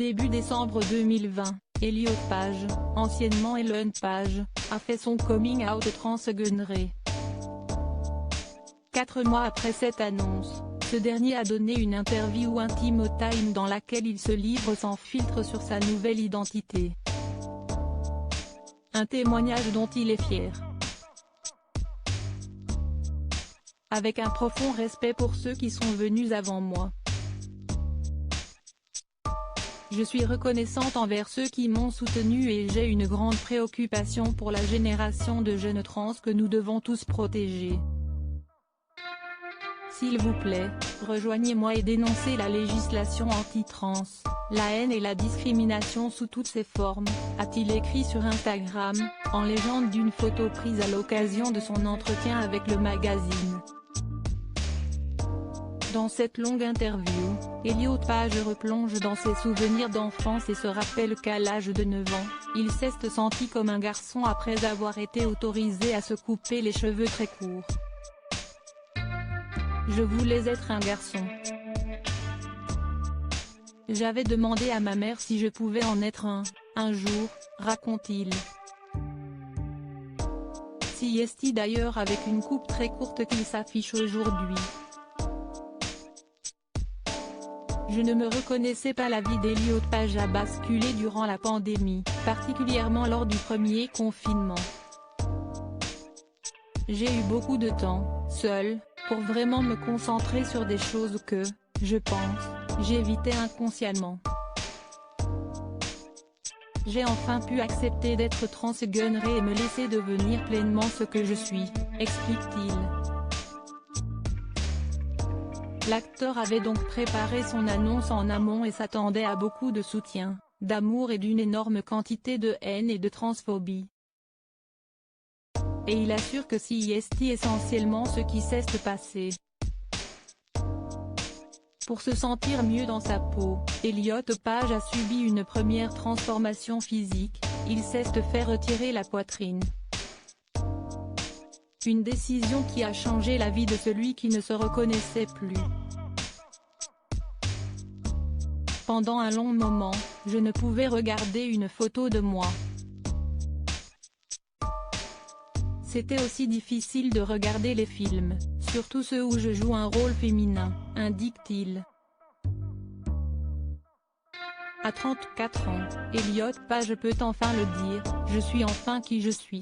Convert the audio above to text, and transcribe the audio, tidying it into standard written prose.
Début décembre 2020, Elliot Page, anciennement Ellen Page, a fait son coming out transgenré. 4 mois après cette annonce, ce dernier a donné une interview intime au Time dans laquelle il se livre sans filtre sur sa nouvelle identité. Un témoignage dont il est fier. Avec un profond respect pour ceux qui sont venus avant moi. Je suis reconnaissante envers ceux qui m'ont soutenue et j'ai une grande préoccupation pour la génération de jeunes trans que nous devons tous protéger. S'il vous plaît, rejoignez-moi et dénoncez la législation anti-trans, la haine et la discrimination sous toutes ses formes, a-t-il écrit sur Instagram, en légende d'une photo prise à l'occasion de son entretien avec le magazine. Dans cette longue interview, Elliot Page replonge dans ses souvenirs d'enfance et se rappelle qu'à l'âge de 9 ans, il s'est senti comme un garçon après avoir été autorisé à se couper les cheveux très courts. Je voulais être un garçon. J'avais demandé à ma mère si je pouvais en être un jour, raconte-t-il. CST d'ailleurs avec une coupe très courte qu'il s'affiche aujourd'hui. Je ne me reconnaissais pas. La vie d'Elliot Page a basculé durant la pandémie, particulièrement lors du premier confinement. J'ai eu beaucoup de temps, seul, pour vraiment me concentrer sur des choses que, je pense, j'évitais inconsciemment. J'ai enfin pu accepter d'être transgenré et me laisser devenir pleinement ce que je suis, explique-t-il. L'acteur avait donc préparé son annonce en amont et s'attendait à beaucoup de soutien, d'amour et d'une énorme quantité de haine et de transphobie. Et il assure que c'est essentiellement ce qui s'est passé. Pour se sentir mieux dans sa peau, Elliot Page a subi une première transformation physique, il s'est fait retirer la poitrine. Une décision qui a changé la vie de celui qui ne se reconnaissait plus. Pendant un long moment, je ne pouvais regarder une photo de moi. C'était aussi difficile de regarder les films, surtout ceux où je joue un rôle féminin, indique-t-il. À 34 ans, Elliot Page peut enfin le dire, je suis enfin qui je suis.